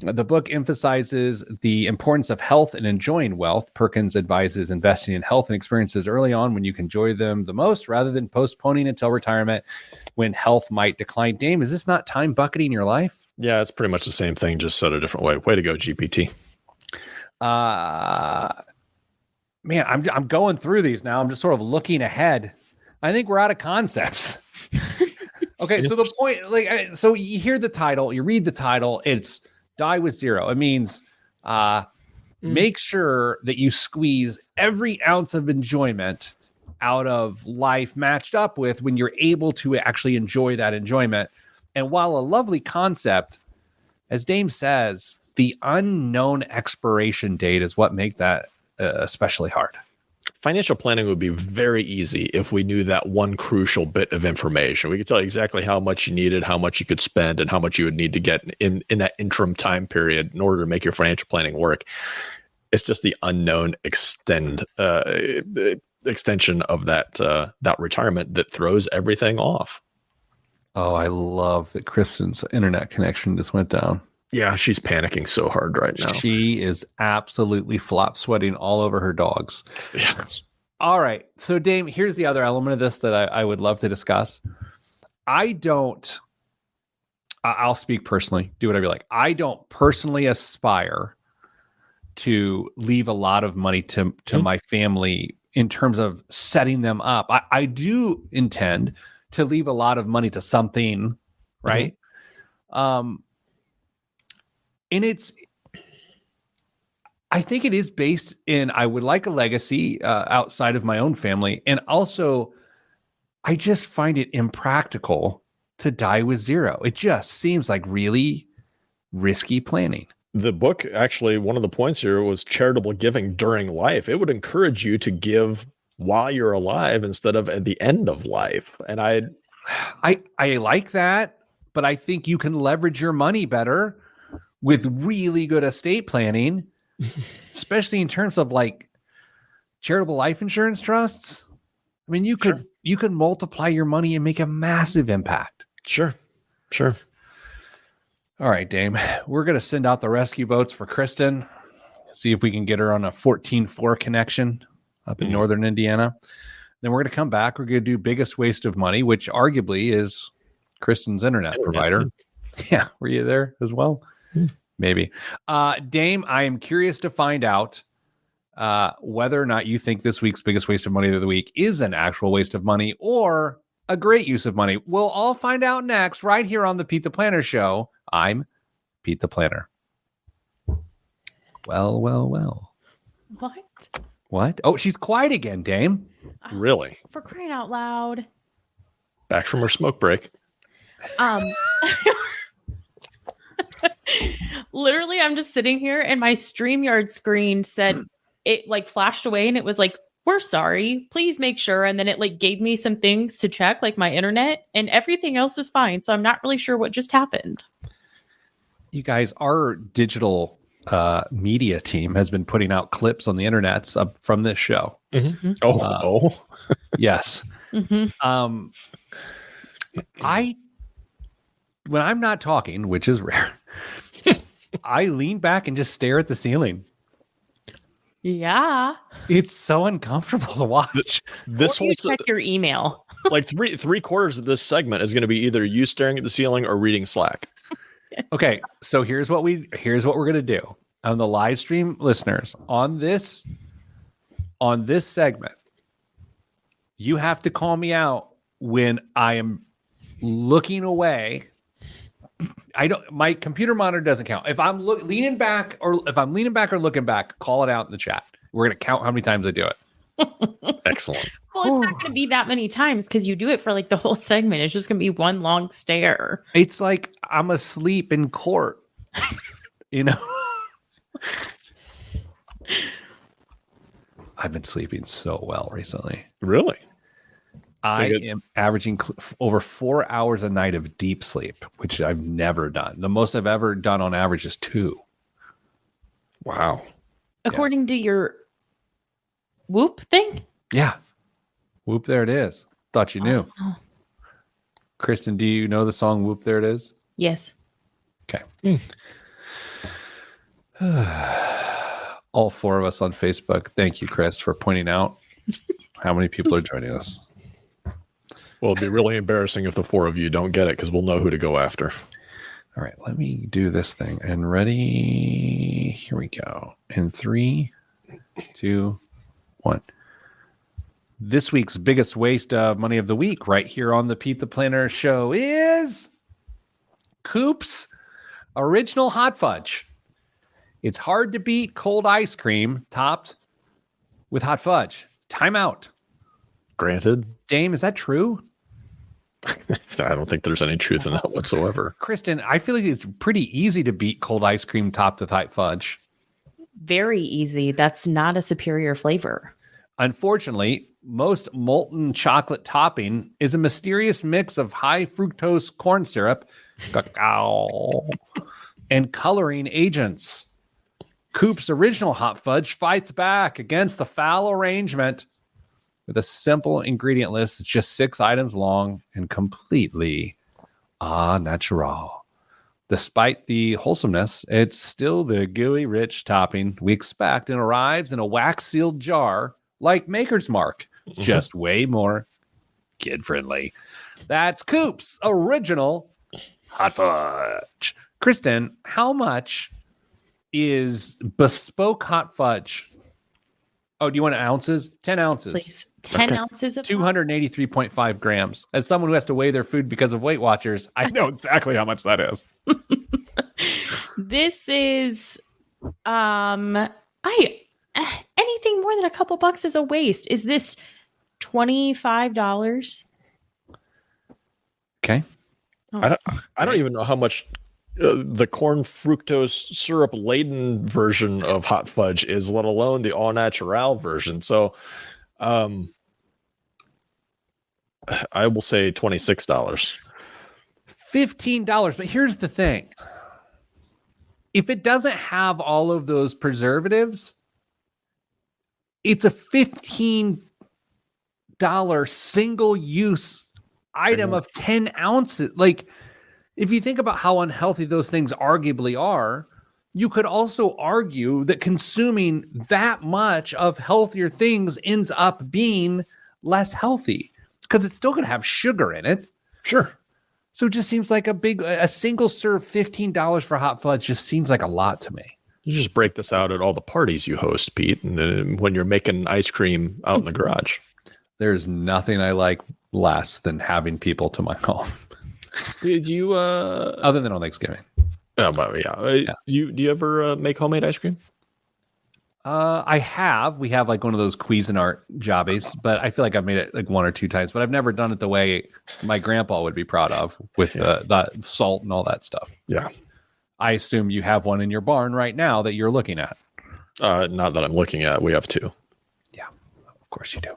The book emphasizes the importance of health and enjoying wealth. Perkins advises investing in health and experiences early on when you can enjoy them the most, rather than postponing until retirement when health might decline. Dame, is this not time bucketing your life? Yeah, it's pretty much the same thing, just said a different way. Way to go, GPT. Man, I'm going through these now. I'm just sort of looking ahead. I think we're out of concepts. Okay, so the point, so you hear the title, you read the title, it's Die with Zero. It means make sure that you squeeze every ounce of enjoyment out of life matched up with when you're able to actually enjoy that enjoyment. And while a lovely concept, as Dame says, the unknown expiration date is what makes that especially hard. Financial planning would be very easy if we knew that one crucial bit of information. We could tell you exactly how much you needed, how much you could spend, and how much you would need to get in that interim time period in order to make your financial planning work. It's just the unknown extension of that retirement that throws everything off. Oh, I love that Kristen's internet connection just went down. Yeah, she's panicking so hard right now. She is absolutely flop sweating all over her dogs. Yes. All right. So, Dame, here's the other element of this that I would love to discuss. I'll speak personally. Do whatever you like. I don't personally aspire to leave a lot of money to my family in terms of setting them up. I do intend to leave a lot of money to something, right? And I think it is based in, I would like a legacy outside of my own family. And also, I just find it impractical to die with zero. It just seems like really risky planning. The book, actually, one of the points here was charitable giving during life. It would encourage you to give while you're alive instead of at the end of life. And I like that, but I think you can leverage your money better with really good estate planning, especially in terms of like charitable life insurance trusts. I mean, you could multiply your money and make a massive impact. Sure. All right, Dame, we're going to send out the rescue boats for Kristen, see if we can get her on a 14.4 connection up in northern Indiana. Then we're going to come back. We're going to do biggest waste of money, which arguably is Kristen's internet provider. Yeah. Were you there as well? Maybe. Dame, I am curious to find out whether or not you think this week's biggest waste of money of the week is an actual waste of money or a great use of money. We'll all find out next right here on the Pete the Planner Show. I'm Pete the Planner. Well. What? Oh, she's quiet again, Dame. Really? For crying out loud. Back from her smoke break. Literally, I'm just sitting here and my StreamYard screen said it like flashed away and it was like we're sorry. Please make sure. And then it like gave me some things to check, like my internet, and everything else is fine. So I'm not really sure what just happened. You guys, our digital media team has been putting out clips on the internets from this show. Mm-hmm. Yes. Mm-hmm. When I'm not talking, which is rare, I lean back and just stare at the ceiling. Yeah. It's so uncomfortable to watch. This whole check your email. Like three quarters of this segment is going to be either you staring at the ceiling or reading Slack. Okay, so here's what we're going to do. On the live stream listeners, on this segment, you have to call me out when I am looking away. My computer monitor doesn't count. If I'm leaning back or looking back, call it out in the chat. We're going to count how many times I do it. Excellent. Well, it's not going to be that many times because you do it for like the whole segment. It's just going to be one long stare. It's like I'm asleep in court, you know? I've been sleeping so well recently. Really? I am averaging over 4 hours a night of deep sleep, which I've never done. The most I've ever done on average is 2. Wow. According to your Whoop thing? Yeah. Whoop, there it is. Thought you knew. Oh. Kristen, do you know the song Whoop, There It Is? Yes. Okay. All 4 of us on Facebook. Thank you, Chris, for pointing out how many people are joining us. Well, it'd be really embarrassing if the 4 of you don't get it because we'll know who to go after. All right, let me do this thing. And ready? Here we go. In 3, 2, 1. This week's biggest waste of money of the week right here on the Pete the Planner show is Coop's Original Hot Fudge. It's hard to beat cold ice cream topped with hot fudge. Time out. Granted. Dame, is that true? I don't think there's any truth in that whatsoever. Kristen, I feel like it's pretty easy to beat cold ice cream topped with hot fudge. Very easy. That's not a superior flavor. Unfortunately, most molten chocolate topping is a mysterious mix of high fructose corn syrup, cacao, and coloring agents. Coop's Original Hot Fudge fights back against the foul arrangement with a simple ingredient list that's just 6 items long and completely natural. Despite the wholesomeness, it's still the gooey, rich topping we expect and arrives in a wax-sealed jar like Maker's Mark, just way more kid-friendly. That's Coop's Original Hot Fudge. Kristen, how much is bespoke hot fudge? Oh, do you want ounces? 10 ounces. Please. 10 ounces of 283.5 grams. As someone who has to weigh their food because of Weight Watchers, I know exactly how much that is. This is anything more than a couple bucks is a waste. Is this $25? Okay. I don't even know how much the corn fructose syrup laden version of hot fudge is, let alone the au naturel version. So I will say $26. $15. But here's the thing. If it doesn't have all of those preservatives, it's a $15 single use item of 10 ounces. Like, if you think about how unhealthy those things arguably are, you could also argue that consuming that much of healthier things ends up being less healthy because it's still going to have sugar in it. Sure. So it just seems like a single serve $15 for hot fudge just seems like a lot to me. You just break this out at all the parties you host, Pete, and then when you're making ice cream out in the garage. There's nothing I like less than having people to my home. Did you other than on Thanksgiving? Oh, but yeah. Do you ever make homemade ice cream? I have. We have like one of those Cuisinart jobbies, but I feel like I've made it like 1 or 2 times. But I've never done it the way my grandpa would be proud of, with the salt and all that stuff. Yeah. I assume you have one in your barn right now that you're looking at. Not that I'm looking at. We have 2. Yeah, of course you do.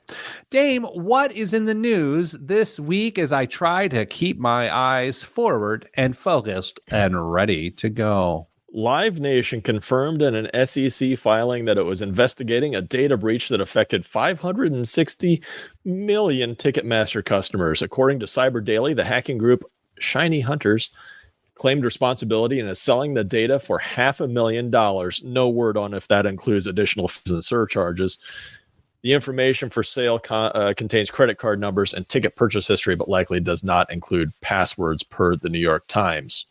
Dame, what is in the news this week as I try to keep my eyes forward and focused and ready to go? Live Nation confirmed in an SEC filing that it was investigating a data breach that affected 560 million Ticketmaster customers. According to Cyber Daily, the hacking group Shiny Hunters claimed responsibility and is selling the data for $500,000. No word on if that includes additional fees and surcharges. The information for sale contains credit card numbers and ticket purchase history, but likely does not include passwords per the New York Times.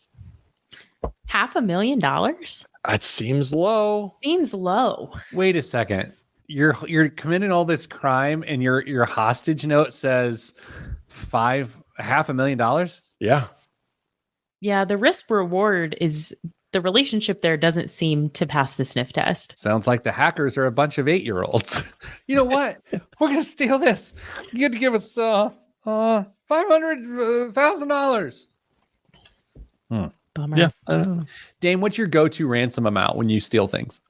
$500,000? It seems low. Seems low. Wait a second. You're committing all this crime, and your hostage note says $500,000. Yeah. Yeah, the risk reward is the relationship there doesn't seem to pass the sniff test. Sounds like the hackers are a bunch of 8-year-olds. You know what? We're gonna steal this. You got to give us $500,000. Bummer. Yeah. I don't know. Dame, what's your go-to ransom amount when you steal things?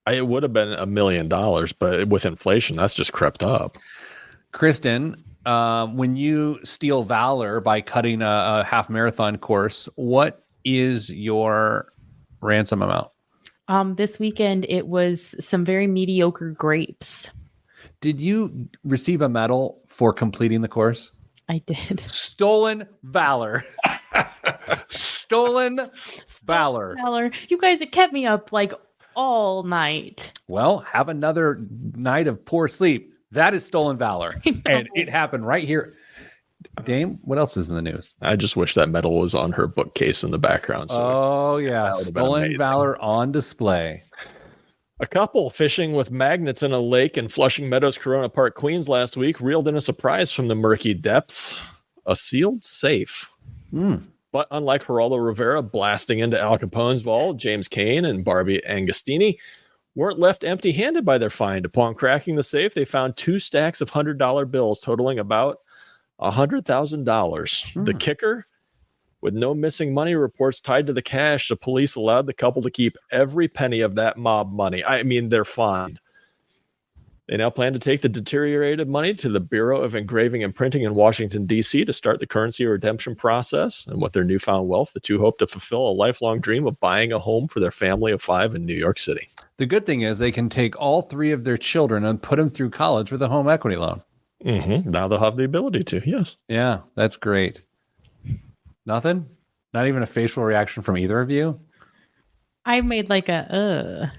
It would have been $1 million, but with inflation, that's just crept up. Kristen, when you steal valor by cutting a half marathon course, what is your ransom amount? This weekend, it was some very mediocre grapes. Did you receive a medal for completing the course? I did. Stolen valor. Stolen valor. You guys, it kept me up like all night. Well, have another night of poor sleep. That is stolen valor. And it happened right here. Dame, what else is in the news? I just wish that medal was on her bookcase in the background. So stolen valor on display. A couple fishing with magnets in a lake in Flushing Meadows, Corona Park, Queens last week reeled in a surprise from the murky depths. A sealed safe. But unlike Geraldo Rivera blasting into Al Capone's vault, James Cain and Barbie Agostini weren't left empty-handed by their find. Upon cracking the safe, they found 2 stacks of $100 bills totaling about $100,000. The kicker, with no missing money reports tied to the cash, the police allowed the couple to keep every penny of that mob money. I mean, they're fine. They now plan to take the deteriorated money to the Bureau of Engraving and Printing in Washington, D.C. to start the currency redemption process. And with their newfound wealth, the two hope to fulfill a lifelong dream of buying a home for their family of 5 in New York City. The good thing is they can take all 3 of their children and put them through college with a home equity loan. Now they'll have the ability to, yes. Yeah, that's great. Nothing? Not even a facial reaction from either of you? I made like a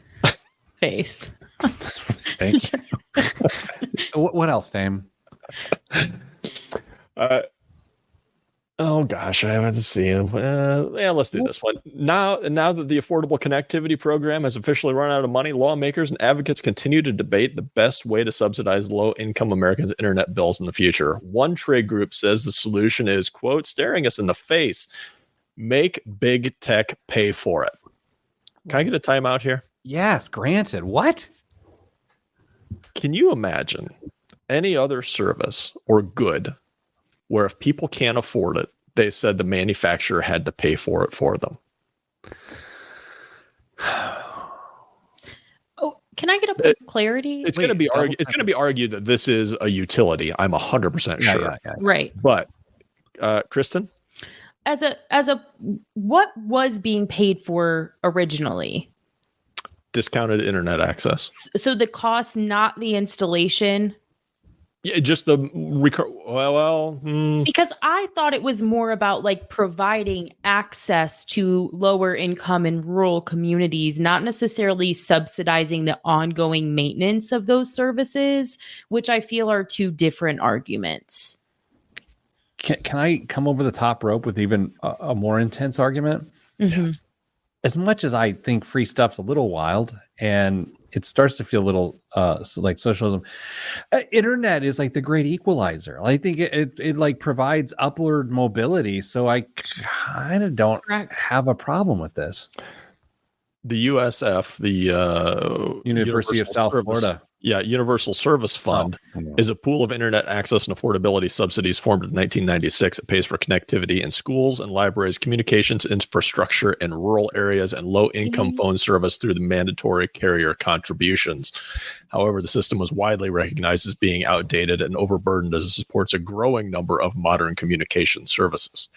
face. Thank you. What else, Dame? Oh gosh, I haven't seen. Let's do this one now. That the Affordable Connectivity Program has officially run out of money, lawmakers and advocates continue to debate the best way to subsidize low-income Americans' internet bills in the future. One trade group says the solution is, quote, staring us in the face. Make big tech pay for it. Can I get a timeout here? Yes, granted. What? Can you imagine any other service or good where if people can't afford it, they said the manufacturer had to pay for it for them? Oh, can I get a clarity? It's going to be argued that this is a utility. I'm 100% sure. Yeah. Right. But Kristen, as a what was being paid for originally? discounted internet access. So the cost, not the installation. Yeah, just the Because I thought it was more about like providing access to lower income and rural communities, not necessarily subsidizing the ongoing maintenance of those services, which I feel are two different arguments. Can I come over the top rope with even a more intense argument? Mm-hmm. Yes. As much as I think free stuff's a little wild and it starts to feel a little like socialism, internet is like the great equalizer. I think it like provides upward mobility. So I kind of don't have a problem with this. The USF, the University of South Florida. Yeah, Universal Service Fund is a pool of internet access and affordability subsidies formed in 1996. It pays for connectivity in schools and libraries, communications infrastructure in rural areas, and low-income phone service through the mandatory carrier contributions. However, the system was widely recognized as being outdated and overburdened as it supports a growing number of modern communication services.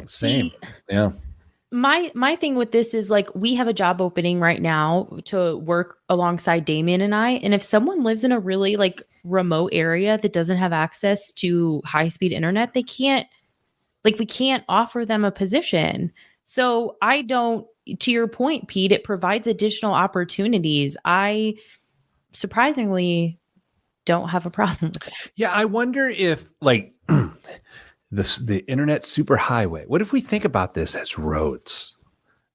Same. Yeah. My thing with this is like we have a job opening right now to work alongside Damien and I. And if someone lives in a really like remote area that doesn't have access to high-speed internet, we can't offer them a position. So to your point, Pete, it provides additional opportunities. I surprisingly don't have a problem with it. Yeah, I wonder if like the internet superhighway. What if we think about this as roads?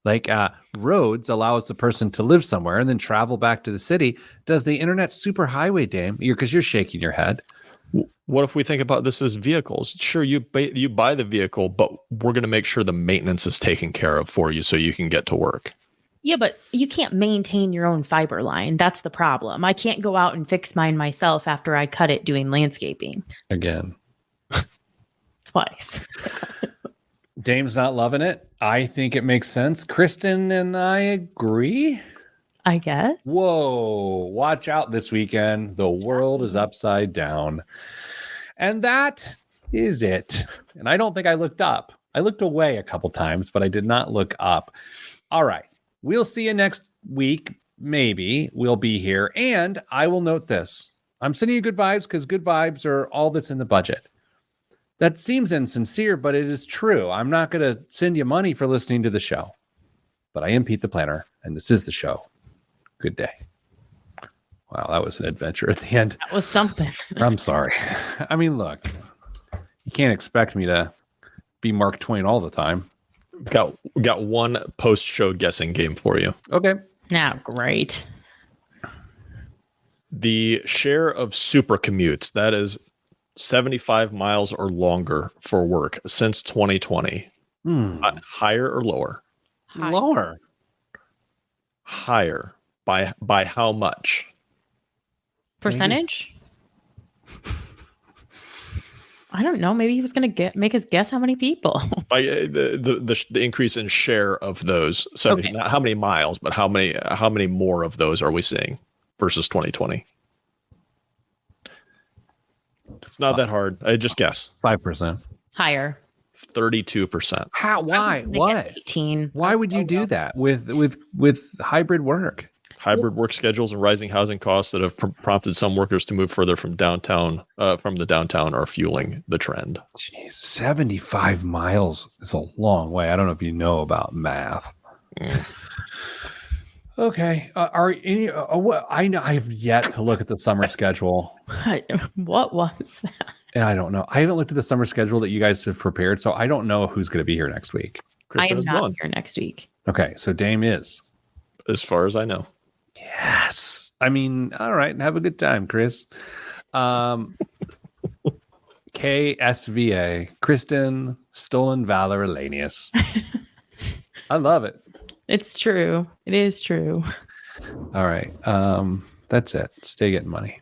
Like roads allows the person to live somewhere and then travel back to the city. Does the internet superhighway, Dame? Because you're shaking your head. What if we think about this as vehicles? Sure, you buy the vehicle, but we're going to make sure the maintenance is taken care of for you so you can get to work. Yeah, but you can't maintain your own fiber line. That's the problem. I can't go out and fix mine myself after I cut it doing landscaping. Again. Twice. Dame's not loving it. I think it makes sense. Kristen and I agree. I guess. Whoa, watch out this weekend. The world is upside down. And that is it. And I don't think I looked up. I looked away a couple times, but I did not look up. All right. We'll see you next week. Maybe we'll be here. And I will note this. I'm sending you good vibes because good vibes are all that's in the budget. That seems insincere, but it is true. I'm not going to send you money for listening to the show. But I am Pete the Planner, and this is the show. Good day. Wow, that was an adventure at the end. That was something. I'm sorry. I mean, look, you can't expect me to be Mark Twain all the time. We got one post-show guessing game for you. Okay. Now, great. The share of super commutes, that is 75 miles or longer for work since 2020. Higher or lower? High. Lower. Higher. By how much? Percentage? I don't know. Maybe he was going to make us guess how many people. By the increase in share of those. So Okay. not how many miles, but how many more of those are we seeing versus 2020? It's not that hard. I just guess. 5%. Higher. 32%. How? Why? What? 18. Why would you do that with hybrid work? Hybrid work schedules and rising housing costs that have prompted some workers to move further from the downtown are fueling the trend. Jeez, 75 miles is a long way. I don't know if you know about math. Okay. Are any? I know I have yet to look at the summer schedule. What was that? And I don't know. I haven't looked at the summer schedule that you guys have prepared, so I don't know who's going to be here next week. I am is not gone, here next week. Okay, so Dame is. as far as I know. Yes. I mean, all right. Have a good time, Chris. KSVA, Kristen Stolen Valor Elanius. I love it. It's true. It is true. All right. That's it. Stay getting money.